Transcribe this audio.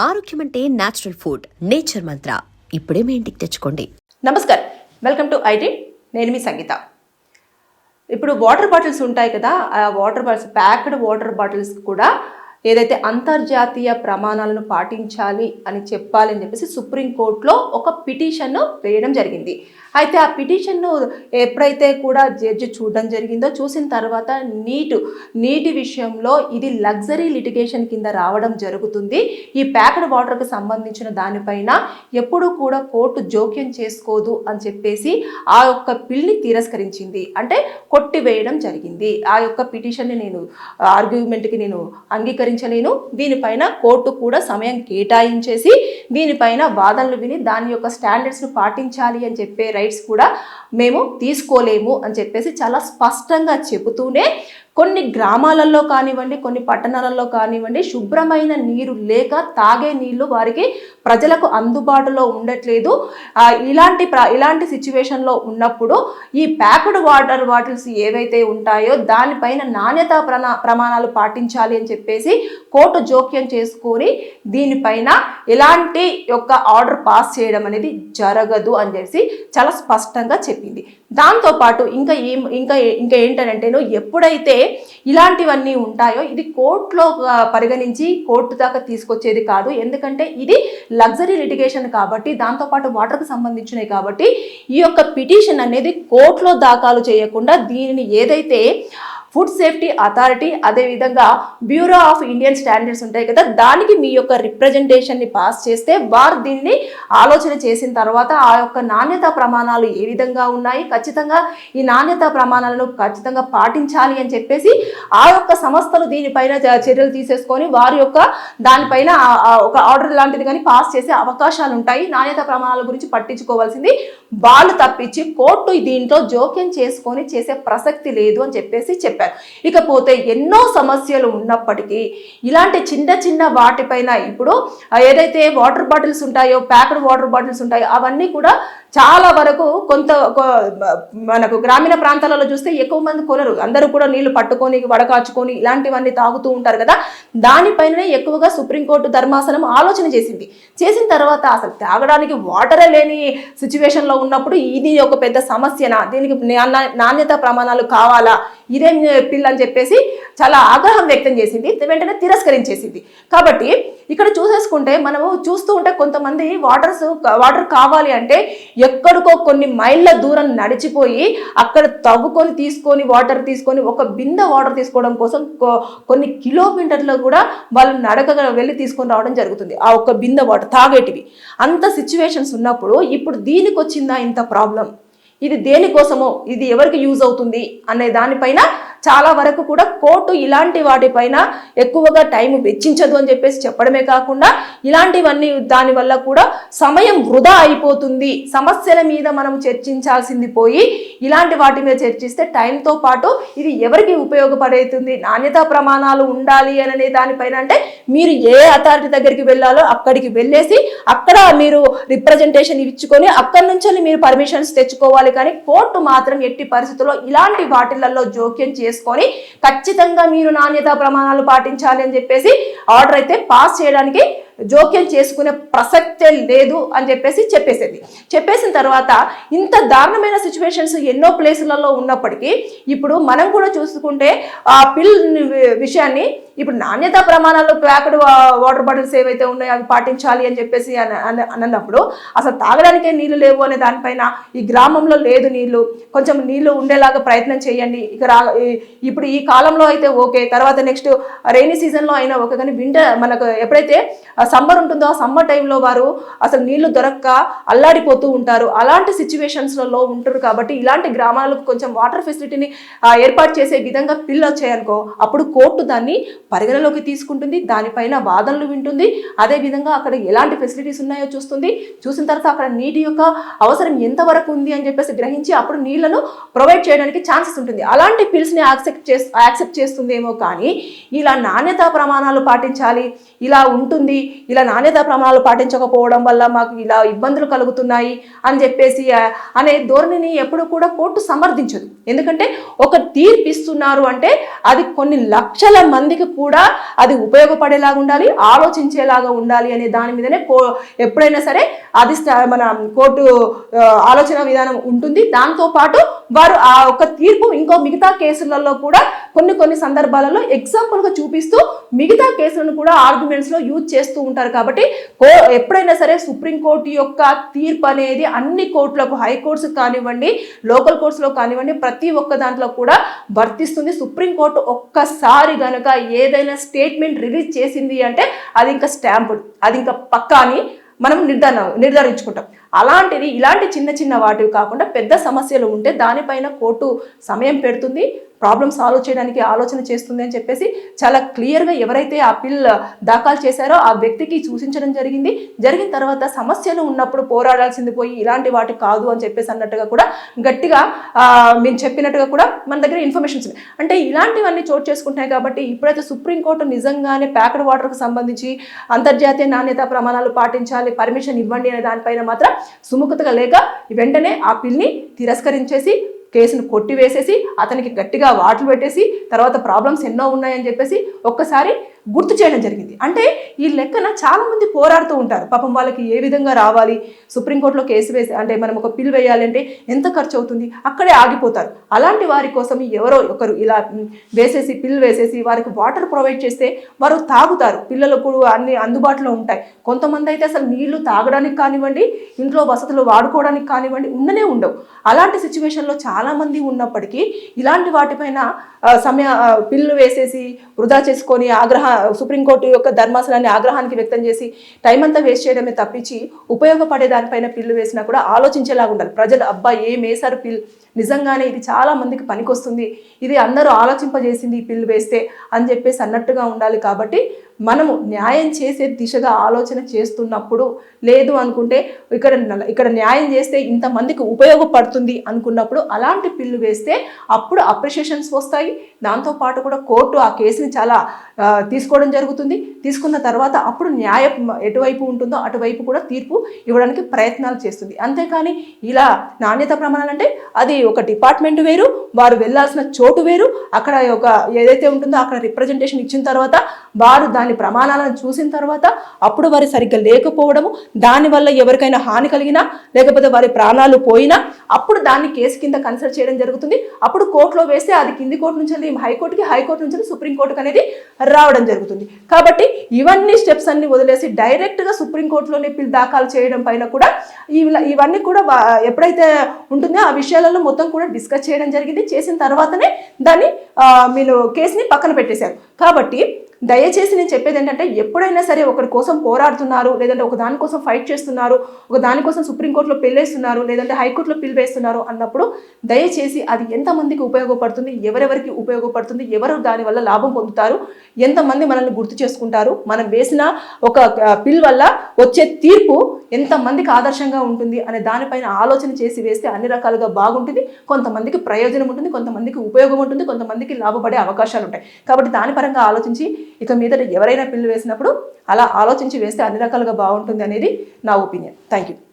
ఆరోగ్యం అంటే natural food, nature మంత్ర. ఇప్పుడే మీ ఇంటికి తెచ్చుకోండి. నమస్కారం, వెల్కమ్ టు ఐటీ. నేను మీ సంగీత. ఇప్పుడు వాటర్ బాటిల్స్ ఉంటాయి కదా, ఆ water bottles, packed water bottles కూడా ఏదైతే అంతర్జాతీయ ప్రమాణాలను పాటించాలి అని చెప్పాలని చెప్పేసి సుప్రీంకోర్టులో ఒక పిటిషన్ను వేయడం జరిగింది. అయితే ఆ పిటిషన్ను ఎప్పుడైతే కూడా జడ్జి చూడడం జరిగిందో, చూసిన తర్వాత నీటి విషయంలో ఇది లగ్జరీ లిటిగేషన్ కింద రావడం జరుగుతుంది. ఈ ప్యాక్డ్ వాటర్కి సంబంధించిన దానిపైన ఎప్పుడు కూడా కోర్టు జోక్యం చేసుకోదు అని చెప్పేసి ఆ యొక్క బిల్ని తిరస్కరించింది, అంటే కొట్టివేయడం జరిగింది. ఆ యొక్క పిటిషన్ని నేను ఆర్గ్యుమెంట్కి నేను అంగీకరించలేను. దీనిపైన కోర్టు కూడా సమయం కేటాయించేసి దీనిపైన వాదనలు విని దాని యొక్క స్టాండర్డ్స్ను పాటించాలి అని చెప్పే రైట్స్ కూడా మేము తీసుకోలేము అని చెప్పేసి చాలా స్పష్టంగా చెబుతూనే కొన్ని గ్రామాలలో కానివ్వండి, కొన్ని పట్టణాలలో కానివ్వండి, శుభ్రమైన నీరు లేక తాగే నీళ్లు వారికి ప్రజలకు అందుబాటులో ఉండట్లేదు. ఇలాంటి సిచ్యువేషన్లో ఉన్నప్పుడు ఈ ప్యాక్డ్ వాటర్ బాటిల్స్ ఏవైతే ఉంటాయో దానిపైన నాణ్యతా ప్రమాణాలు పాటించాలి అని చెప్పేసి కోర్టు జోక్యం చేసుకొని దీనిపైన ఎలాంటి యొక్క ఆర్డర్ పాస్ చేయడం అనేది జరగదు అని చెప్పి చాలా స్పష్టంగా చెప్పింది. దాంతోపాటు ఇంకా ఏంటంటే, ఎప్పుడైతే ఇలాంటివన్నీ ఉంటాయో ఇది కోర్టులో పరిగణించి కోర్టు దాకా తీసుకొచ్చేది కాదు. ఎందుకంటే ఇది లగ్జరీ లిటిగేషన్ కాబట్టి, దాంతోపాటు వాటర్కి సంబంధించినవి కాబట్టి ఈ యొక్క పిటిషన్ అనేది కోర్టులో దాఖలు చేయకుండా దీనిని ఏదైతే ఫుడ్ సేఫ్టీ అథారిటీ, అదేవిధంగా బ్యూరో ఆఫ్ ఇండియన్ స్టాండర్డ్స్ ఉంటాయి కదా, దానికి మీ యొక్క రిప్రజెంటేషన్ని పాస్ చేస్తే వారు దీన్ని ఆలోచన చేసిన తర్వాత ఆ యొక్క నాణ్యతా ప్రమాణాలు ఏ విధంగా ఉన్నాయి, ఖచ్చితంగా ఈ నాణ్యతా ప్రమాణాలను ఖచ్చితంగా పాటించాలి అని చెప్పేసి ఆ యొక్క సంస్థలు దీనిపైన చర్యలు తీసేసుకొని వారి యొక్క దానిపైన ఒక ఆర్డర్ లాంటిది కానీ పాస్ చేసే అవకాశాలు ఉంటాయి. నాణ్యతా ప్రమాణాల గురించి పట్టించుకోవాల్సింది వాళ్ళు తప్పించి కోర్టు దీంట్లో జోక్యం చేసుకొని చేసే ప్రసక్తి లేదు అని చెప్పేసి చెప్పారు. ఇకపోతే ఎన్నో సమస్యలు ఉన్నప్పటికీ ఇలాంటి చిన్న వాటిపైన ఇప్పుడు ఏదైతే వాటర్ బాటిల్స్ ఉంటాయో, ప్యాక్డ్ వాటర్ బాటిల్స్ ఉంటాయో అవన్నీ కూడా చాలా వరకు మనకు గ్రామీణ ప్రాంతాలలో చూస్తే ఎక్కువ మంది కొనరు. అందరూ కూడా నీళ్లు పట్టుకొని వడకాచుకొని ఇలాంటివన్నీ తాగుతూ ఉంటారు కదా. దానిపైననే ఎక్కువగా సుప్రీంకోర్టు ధర్మాసనం ఆలోచన చేసిన తర్వాత అసలు తాగడానికి వాటరే లేని సిచ్యువేషన్లో ఉన్నప్పుడు ఇది ఒక పెద్ద సమస్యనా, దీనికి నాణ్యతా ప్రమాణాలు కావాలా, ఇదేం పిల్ల అని చెప్పేసి చాలా ఆగ్రహం వ్యక్తం చేసింది. వెంటనే తిరస్కరించేసింది. కాబట్టి ఇక్కడ చూసేసుకుంటే మనము చూస్తూ ఉంటే కొంతమంది వాటర్ కావాలి అంటే ఎక్కడికో కొన్ని మైళ్ళ దూరం నడిచిపోయి అక్కడ తవ్వుకొని తీసుకొని వాటర్ తీసుకొని ఒక బిందె వాటర్ తీసుకోవడం కోసం కొన్ని కిలోమీటర్లు కూడా వాళ్ళు నడకగా వెళ్ళి తీసుకొని రావడం జరుగుతుంది ఆ ఒక్క బిందె వాటర్ తాగేటివి. అంత సిచ్యువేషన్స్ ఉన్నప్పుడు ఇప్పుడు దీనికి వచ్చిందా ఇంత ప్రాబ్లం, ఇది దేనికోసమో, ఇది ఎవరికి యూజ్ అవుతుంది అనే దానిపైన చాలా వరకు కూడా కోర్టు ఇలాంటి వాటిపైన ఎక్కువగా టైం వెచ్చించదు అని చెప్పేసి చెప్పడమే కాకుండా ఇలాంటివన్నీ దానివల్ల కూడా సమయం వృధా అయిపోతుంది. సమస్యల మీద మనం చర్చించాల్సింది పోయి ఇలాంటి వాటి మీద చర్చిస్తే టైంతో పాటు ఇది ఎవరికి ఉపయోగపడుతుంది, నాణ్యతా ప్రమాణాలు ఉండాలి అనే దానిపైన అంటే మీరు ఏ అథారిటీ దగ్గరికి వెళ్ళాలో అక్కడికి వెళ్ళేసి అక్కడ మీరు రిప్రజెంటేషన్ ఇచ్చుకొని అక్కడి నుంచి మీరు పర్మిషన్స్ తెచ్చుకోవాలి. కానీ కోర్టు మాత్రం ఎట్టి పరిస్థితుల్లో ఇలాంటి వాటిలలో జోక్యం చేసుకొని ఖచ్చితంగా మీరు నాణ్యతా ప్రమాణాలు పాటించాలి అని చెప్పేసి ఆర్డర్ అయితే పాస్ చేయడానికి జోక్యం చేసుకునే ప్రసక్తే లేదు అని చెప్పేసి చెప్పేసిన తర్వాత ఇంత దారుణమైన సిచ్యువేషన్స్ ఎన్నో ప్లేసులలో ఉన్నప్పటికీ ఇప్పుడు మనం కూడా చూసుకుంటే ఆ పిల్ విషయాన్ని ఇప్పుడు నాణ్యతా ప్రమాణాలు ప్యాక్డ్ వాటర్ బాటిల్స్ ఏవైతే ఉన్నాయో అవి పాటించాలి అని చెప్పేసి అన్నప్పుడు అసలు తాగడానికే నీళ్లు లేవు అనే దానిపైన ఈ గ్రామంలో లేదు నీళ్లు, కొంచెం నీళ్లు ఉండేలాగా ప్రయత్నం చేయండి. ఇప్పుడు ఈ కాలంలో అయితే ఓకే, తర్వాత నెక్స్ట్ రైనీ సీజన్లో అయినా ఓకే, కానీ వింటర్ మనకు ఎప్పుడైతే సమ్మర్ ఉంటుందో ఆ సమ్మర్ టైంలో వారు అసలు నీళ్లు దొరక్క అల్లాడిపోతూ ఉంటారు. అలాంటి సిచ్యువేషన్స్లలో ఉంటారు. కాబట్టి ఇలాంటి గ్రామాలకు కొంచెం వాటర్ ఫెసిలిటీని ఏర్పాటు చేసే విధంగా పిల్లు వచ్చాయనుకో అప్పుడు కోర్టు దాన్ని పరిగణలోకి తీసుకుంటుంది, దానిపైన వాదనలు వింటుంది, అదేవిధంగా అక్కడ ఎలాంటి ఫెసిలిటీస్ ఉన్నాయో చూసిన తర్వాత అక్కడ నీటి యొక్క అవసరం ఎంతవరకు ఉంది అని చెప్పేసి గ్రహించి అప్పుడు నీళ్లను ప్రొవైడ్ చేయడానికి ఛాన్సెస్ ఉంటుంది. అలాంటి పిల్స్ని యాక్సెప్ట్ చేస్తుందేమో కానీ ఇలా నాణ్యతా ప్రమాణాలు పాటించాలి, ఇలా ఉంటుంది, ఇలా నాణ్యతా ప్రమాణాలు పాటించకపోవడం వల్ల మాకు ఇలా ఇబ్బందులు కలుగుతున్నాయి అని చెప్పేసి అనే ధోరణిని ఎప్పుడు కూడా కోర్టు సమర్థించదు. ఎందుకంటే ఒక తీర్పు ఇస్తున్నారు అంటే అది కొన్ని లక్షల మందికి కూడా అది ఉపయోగపడేలాగా ఉండాలి, ఆలోచించేలాగా ఉండాలి అనే దాని మీదనే ఎప్పుడైనా సరే అది మన కోర్టు ఆలోచన విధానం ఉంటుంది. దాంతోపాటు వారు ఆ ఒక తీర్పు ఇంకో మిగతా కేసులలో కూడా కొన్ని సందర్భాలలో ఎగ్జాంపుల్గా చూపిస్తూ మిగతా కేసులను కూడా ఆర్గ్యుమెంట్స్లో యూజ్ చేస్తూ ఉంటారు. కాబట్టి ఎప్పుడైనా సరే సుప్రీంకోర్టు యొక్క తీర్పు అనేది అన్ని కోర్టులకు, హైకోర్ట్స్ కానివ్వండి, లోకల్ కోర్ట్స్లో కానివ్వండి, ప్రతి ఒక్క దాంట్లో కూడా వర్తిస్తుంది. సుప్రీంకోర్టు ఒక్కసారి గనుక ఏదైనా స్టేట్మెంట్ రిలీజ్ చేసింది అంటే అది ఇంకా స్టాంపుడ్, అది ఇంకా పక్కా అని మనం నిర్ధారించుకుంటాం. అలాంటిది ఇలాంటి చిన్న వాటివి కాకుండా పెద్ద సమస్యలు ఉంటే దానిపైన కోర్టు సమయం పెడుతుంది, ప్రాబ్లమ్ సాల్వ్ చేయడానికి ఆలోచన చేస్తుంది అని చెప్పేసి చాలా క్లియర్గా ఎవరైతే ఆ పిల్ దాఖలు చేశారో ఆ వ్యక్తికి సూచించడం జరిగింది. జరిగిన తర్వాత సమస్యలు ఉన్నప్పుడు పోరాడాల్సింది పోయి ఇలాంటి వాటి కాదు అని చెప్పేసి అన్నట్టుగా కూడా గట్టిగా మేము చెప్పినట్టుగా కూడా మన దగ్గర ఇన్ఫర్మేషన్స్ ఉన్నాయి. అంటే ఇలాంటివన్నీ చోటు చేసుకుంటున్నాయి. కాబట్టి ఇప్పుడైతే సుప్రీంకోర్టు నిజంగానే ప్యాక్డ్ వాటర్కు సంబంధించి అంతర్జాతీయ నాణ్యతా ప్రమాణాలు పాటించాలి, పర్మిషన్ ఇవ్వండి అనే దానిపైన మాత్రం సుముఖతగా లేక వెంటనే ఆ పిల్ని తిరస్కరించేసి కేసును కొట్టివేసేసి అతనికి గట్టిగా వాట్లు పెట్టేసి తర్వాత ప్రాబ్లమ్స్ ఎన్నో ఉన్నాయని చెప్పేసి ఒక్కసారి గుర్తు చేయడం జరిగింది. అంటే ఈ లెక్కన చాలా మంది పోరాడుతూ ఉంటారు. పాపం వాళ్ళకి ఏ విధంగా రావాలి, సుప్రీంకోర్టులో కేసు వేసి అంటే మనం ఒక పిల్ వేయాలంటే ఎంత ఖర్చు అవుతుంది, అక్కడే ఆగిపోతారు. అలాంటి వారి కోసం ఎవరో ఒకరు ఇలా వేసేసి పిల్ వేసేసి వారికి వాటర్ ప్రొవైడ్ చేస్తే వారు తాగుతారు, పిల్లలకు అన్ని అందుబాటులో ఉంటాయి. కొంతమంది అయితే అసలు నీళ్లు తాగడానికి కానివ్వండి, ఇంట్లో వసతులు వాడుకోవడానికి కానివ్వండి ఉండనే ఉండవు. అలాంటి సిచ్యువేషన్లో చాలామంది ఉన్నప్పటికీ ఇలాంటి వాటిపైన పిల్లు వేసేసి వృధా చేసుకొని సుప్రీంకోర్టు యొక్క ధర్మాసనాన్ని ఆగ్రహానికి వ్యక్తం చేసి టైం అంతా వేస్ట్ చేయడమే తప్పించి ఉపయోగపడే దానిపైన పిల్లు వేసినా కూడా ఆలోచించేలాగా ఉండాలి. ప్రజలు అబ్బా ఏం వేశారు పిల్, నిజంగానే ఇది చాలా మందికి పనికొస్తుంది, ఇది అందరూ ఆలోచింపజేసింది ఈ పిల్లు వేస్తే అని చెప్పేసి అన్నట్టుగా ఉండాలి. కాబట్టి మనము న్యాయం చేసే దిశగా ఆలోచన చేస్తున్నప్పుడు, లేదు అనుకుంటే ఇక్కడ న్యాయం చేస్తే ఇంతమందికి ఉపయోగపడుతుంది అనుకున్నప్పుడు అలాంటి పిల్లు వేస్తే అప్పుడు అప్రిషియేషన్స్ వస్తాయి. దాంతోపాటు కూడా కోర్టు ఆ కేసుని చాలా తీసుకోవడం జరుగుతుంది. తీసుకున్న తర్వాత అప్పుడు న్యాయం ఎటువైపు ఉంటుందో అటువైపు కూడా తీర్పు ఇవ్వడానికి ప్రయత్నాలు చేస్తుంది. అంతేకాని ఇలా నాణ్యత ప్రమాణాలు అంటే అది ఒక డిపార్ట్మెంట్ వేరు, వారు వెళ్ళాల్సిన చోటు వేరు, అక్కడ ఒక ఏదైతే ఉంటుందో అక్కడ రిప్రజెంటేషన్ ఇచ్చిన తర్వాత వారు దాని ప్రమాణాలను చూసిన తర్వాత అప్పుడు వారి సరిగ్గా లేకపోవడము, దానివల్ల ఎవరికైనా హాని కలిగినా లేకపోతే వారి ప్రాణాలు పోయినా అప్పుడు దాన్ని కేసు కింద కన్సిడర్ చేయడం జరుగుతుంది. అప్పుడు కోర్టులో వేస్తే అది కింది కోర్టు నుంచి హైకోర్టుకి, హైకోర్టు నుంచి సుప్రీంకోర్టుకి అనేది రావడం జరుగుతుంది. కాబట్టి ఇవన్నీ స్టెప్స్ అన్ని వదిలేసి డైరెక్ట్గా సుప్రీంకోర్టులోనే పిల్ దాఖలు చేయడం పైన కూడా ఇవన్నీ కూడా ఎప్పుడైతే ఉంటుందో ఆ విషయాలలో మొత్తం కూడా డిస్కస్ చేయడం జరిగింది. చేసిన తర్వాతనే దాన్ని మీరు కేసుని పక్కన పెట్టేశారు. కాబట్టి దయచేసి నేను చెప్పేది ఏంటంటే ఎప్పుడైనా సరే ఒకరి కోసం పోరాడుతున్నారు, లేదంటే ఒక దానికోసం ఫైట్ చేస్తున్నారు, ఒక దానికోసం సుప్రీంకోర్టులో పిల్లేస్తున్నారు, లేదంటే హైకోర్టులో పిల్ వేస్తున్నారు అన్నప్పుడు దయచేసి అది ఎంతమందికి ఉపయోగపడుతుంది, ఎవరెవరికి ఉపయోగపడుతుంది, ఎవరు దానివల్ల లాభం పొందుతారు, ఎంతమంది మనల్ని గుర్తు చేసుకుంటారు, మనం వేసిన ఒక పిల్ వల్ల వచ్చే తీర్పు ఎంతమందికి ఆదర్శంగా ఉంటుంది అనే దానిపైన ఆలోచన చేసి వేస్తే అన్ని రకాలుగా బాగుంటుంది. కొంతమందికి ప్రయోజనం ఉంటుంది, కొంతమందికి ఉపయోగం ఉంటుంది, కొంతమందికి లాభపడే అవకాశాలు ఉంటాయి. కాబట్టి దాని పరంగా ఆలోచించి ఇక మీద ఎవరైనా పిల్లు వేసినప్పుడు అలా ఆలోచించి వేస్తే అన్ని రకాలుగా బాగుంటుంది అనేది నా ఒపీనియన్. Thank you.